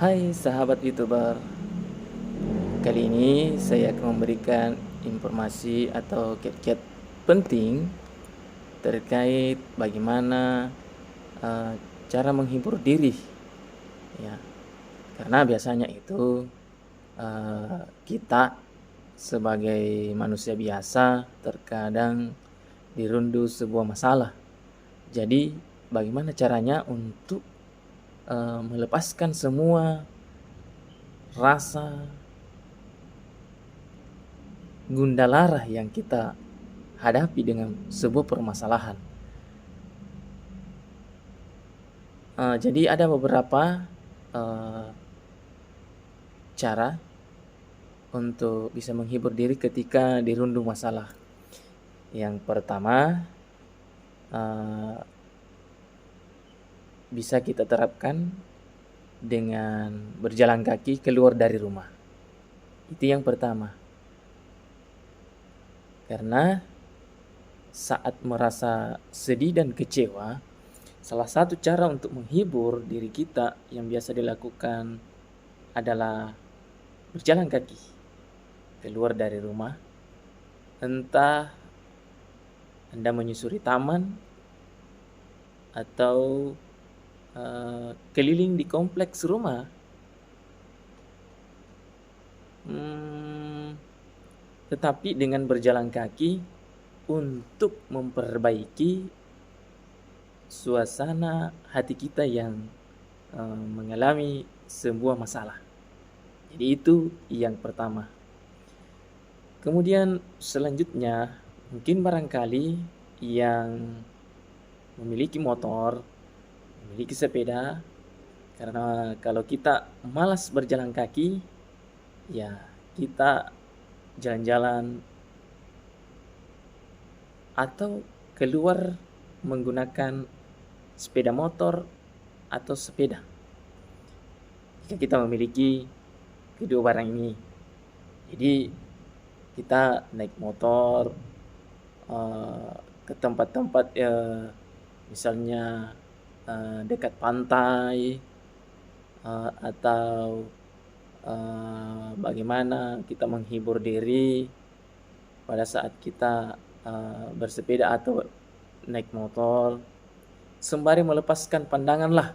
Hai sahabat YouTuber, kali ini saya akan memberikan informasi atau kiat-kiat penting terkait bagaimana eh, cara menghibur diri, ya. Karena biasanya itu kita sebagai manusia biasa terkadang dirundung sebuah masalah. Jadi bagaimana caranya untuk melepaskan semua rasa gundalara yang kita hadapi dengan sebuah permasalahan. Jadi ada beberapa uh, cara untuk bisa menghibur diri ketika dirundung masalah. Yang pertama, uh, bisa kita terapkan dengan berjalan kaki keluar dari rumah. Itu yang pertama. Karena saat merasa sedih dan kecewa, salah satu cara untuk menghibur diri kita yang biasa dilakukan adalah berjalan kaki keluar dari rumah. Entah Anda menyusuri taman atau keliling di kompleks rumah. Tetapi dengan berjalan kaki untuk memperbaiki suasana hati kita yang mengalami sebuah masalah. Jadi itu yang pertama. Kemudian selanjutnya, mungkin barangkali yang memiliki motor, memiliki sepeda, karena kalau kita malas berjalan kaki, ya kita jalan-jalan atau keluar menggunakan sepeda motor atau sepeda. Jika kita memiliki kedua barang ini, jadi kita naik motor ke tempat-tempat misalnya dekat pantai, atau bagaimana kita menghibur diri pada saat kita bersepeda atau naik motor, sembari melepaskan pandangan lah,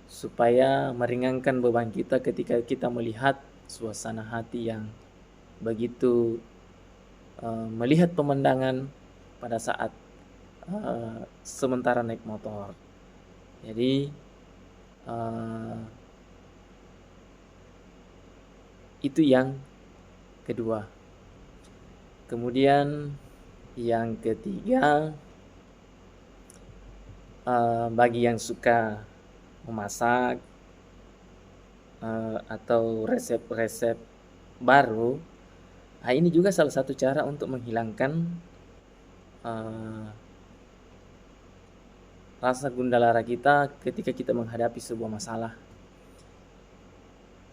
supaya meringankan beban kita ketika kita melihat suasana hati yang begitu melihat pemandangan pada saat sementara naik motor. Jadi itu yang kedua. Kemudian yang ketiga, bagi yang suka memasak atau resep-resep baru, ini juga salah satu cara untuk menghilangkan rasa gundalara kita ketika kita menghadapi sebuah masalah.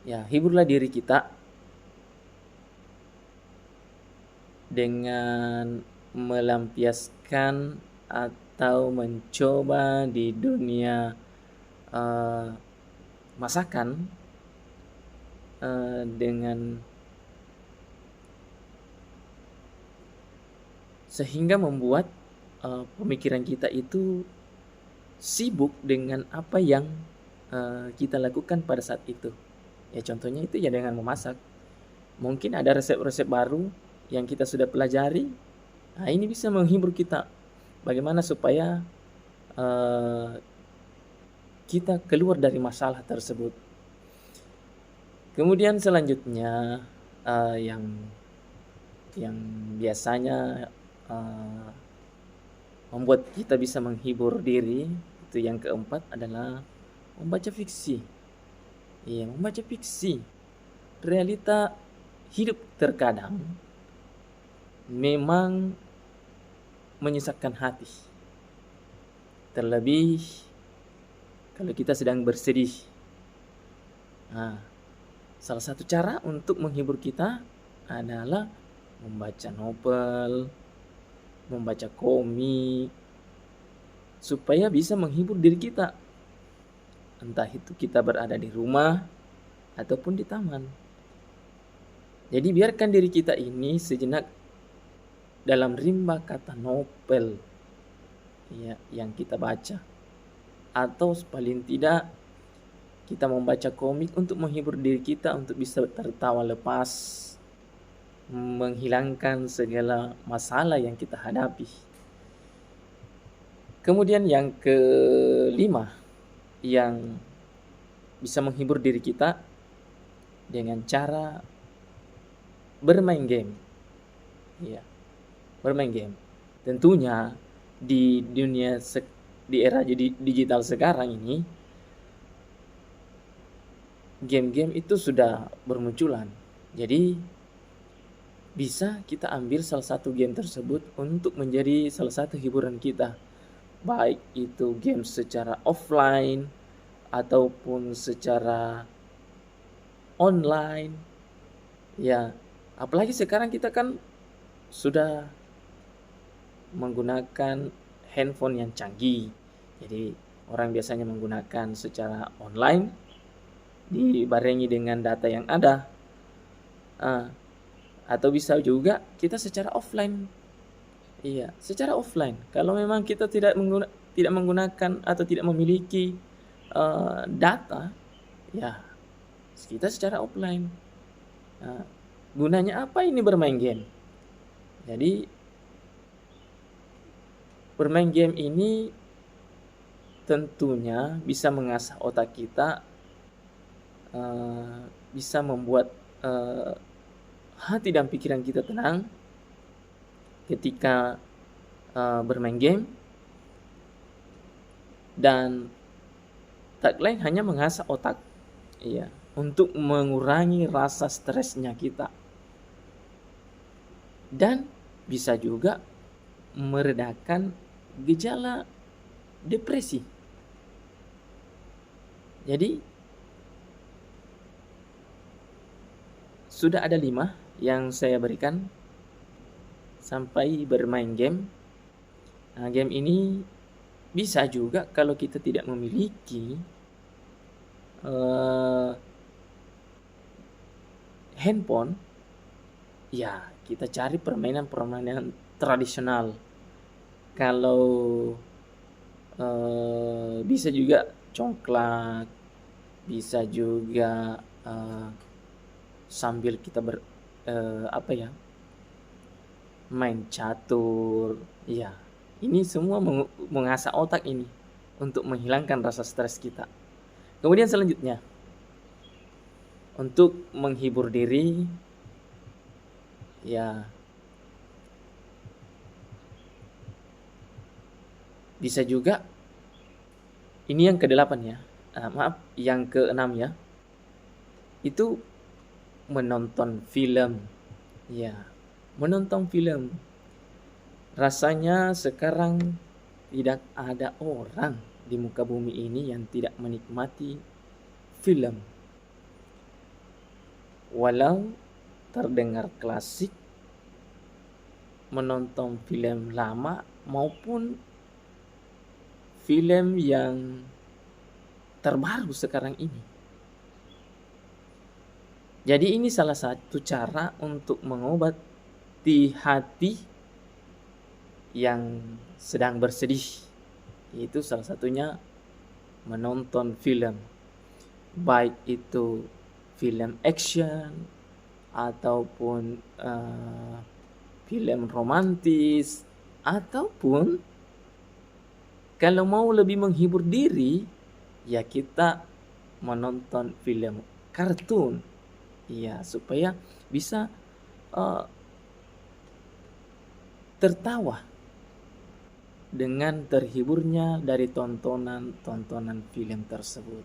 Ya, hiburlah diri kita dengan melampiaskan atau mencoba di dunia masakan dengan sehingga membuat pemikiran kita itu sibuk dengan apa yang kita lakukan pada saat itu. Ya contohnya itu ya dengan memasak. Mungkin ada resep-resep baru yang kita sudah pelajari. Nah, ini bisa menghibur kita. Bagaimana supaya kita keluar dari masalah tersebut. Kemudian selanjutnya yang biasanya membuat kita bisa menghibur diri, itu yang keempat adalah membaca fiksi. Iya, membaca fiksi. Realita hidup terkadang memang menyesakkan hati. Terlebih kalau kita sedang bersedih. Nah, salah satu cara untuk menghibur kita adalah membaca novel, membaca komik, supaya bisa menghibur diri kita. entah itu kita berada di rumah ataupun di taman. Jadi biarkan diri kita ini sejenak dalam rimba kata novel ya, yang kita baca, atau paling tidak kita membaca komik untuk menghibur diri kita, untuk bisa tertawa lepas, menghilangkan segala masalah yang kita hadapi. Kemudian yang kelima, yang bisa menghibur diri kita dengan cara bermain game. Ya, bermain game. Tentunya di dunia di era digital sekarang ini, game-game itu sudah bermunculan. Jadi bisa kita ambil salah satu game tersebut untuk menjadi salah satu hiburan kita. Baik itu game secara offline ataupun secara online. Ya, apalagi sekarang kita kan sudah menggunakan handphone yang canggih. Jadi orang biasanya menggunakan secara online dibarengi dengan data yang ada. Atau bisa juga kita secara offline. Iya, secara offline. Kalau memang kita tidak menggunakan atau tidak memiliki data, ya kita secara offline. Gunanya apa ini bermain game? Jadi bermain game ini tentunya bisa mengasah otak kita, bisa membuat hati dan pikiran kita tenang ketika bermain game, dan tak lain hanya mengasah otak, iya, untuk mengurangi rasa stresnya kita, dan bisa juga meredakan gejala depresi. Jadi sudah ada 5 yang saya berikan sampai bermain game. Nah, game ini bisa juga kalau kita tidak memiliki handphone, ya kita cari permainan-permainan tradisional. Kalau bisa juga congklak, bisa juga sambil kita main catur. Ya, ini semua mengasah otak ini untuk menghilangkan rasa stres kita. Kemudian selanjutnya, untuk menghibur diri, ya bisa juga, ini yang ke-8 ya, yang ke-6 ya, itu menonton film. Ya, menonton film. Rasanya sekarang tidak ada orang di muka bumi ini yang tidak menikmati film. Walau terdengar klasik, menonton film lama maupun film yang terbaru sekarang ini. Jadi ini salah satu cara untuk mengobati hati yang sedang bersedih. Itu salah satunya menonton film. Baik itu film action ataupun film romantis, ataupun kalau mau lebih menghibur diri, ya kita menonton film kartun. Iya, supaya bisa tertawa dengan terhiburnya dari tontonan film tersebut.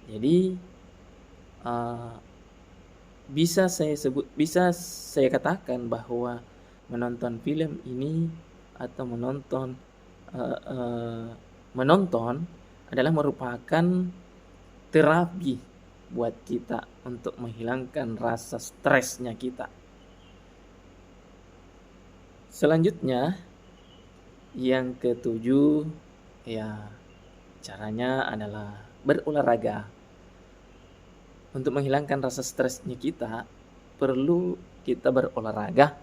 Jadi bisa saya katakan bahwa menonton film ini atau menonton adalah merupakan terapi buat kita untuk menghilangkan rasa stresnya kita. Selanjutnya yang ke-7, ya Caranya adalah berolahraga. Untuk menghilangkan rasa stresnya kita, perlu kita berolahraga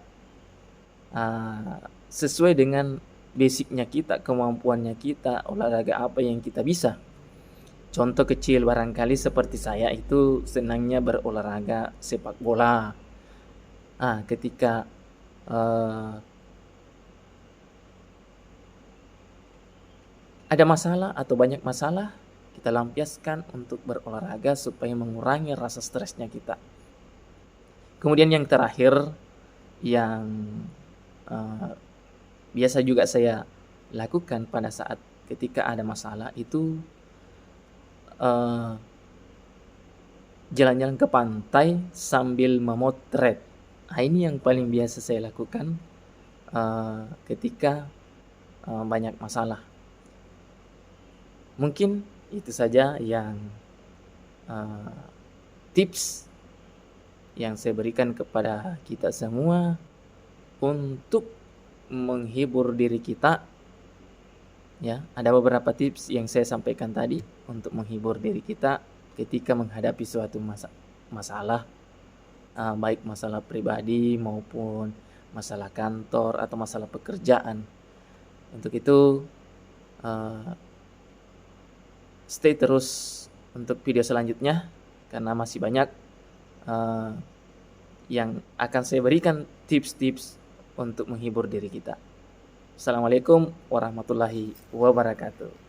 sesuai dengan basicnya kita, kemampuannya kita, olahraga apa yang kita bisa. Contoh kecil barangkali seperti saya itu senangnya berolahraga sepak bola. Ketika ada masalah atau banyak masalah, kita lampiaskan untuk berolahraga supaya mengurangi rasa stresnya kita. Kemudian yang terakhir, yang biasa juga saya lakukan pada saat ketika ada masalah itu jalan-jalan ke pantai sambil memotret. Ini yang paling biasa saya lakukan ketika banyak masalah. Mungkin itu saja yang tips yang saya berikan kepada kita semua untuk menghibur diri kita. Ya, ada beberapa tips yang saya sampaikan tadi untuk menghibur diri kita ketika menghadapi suatu masalah, baik masalah pribadi maupun masalah kantor atau masalah pekerjaan. Untuk itu stay terus untuk video selanjutnya karena masih banyak yang akan saya berikan tips-tips untuk menghibur diri kita. Assalamualaikum warahmatullahi wabarakatuh.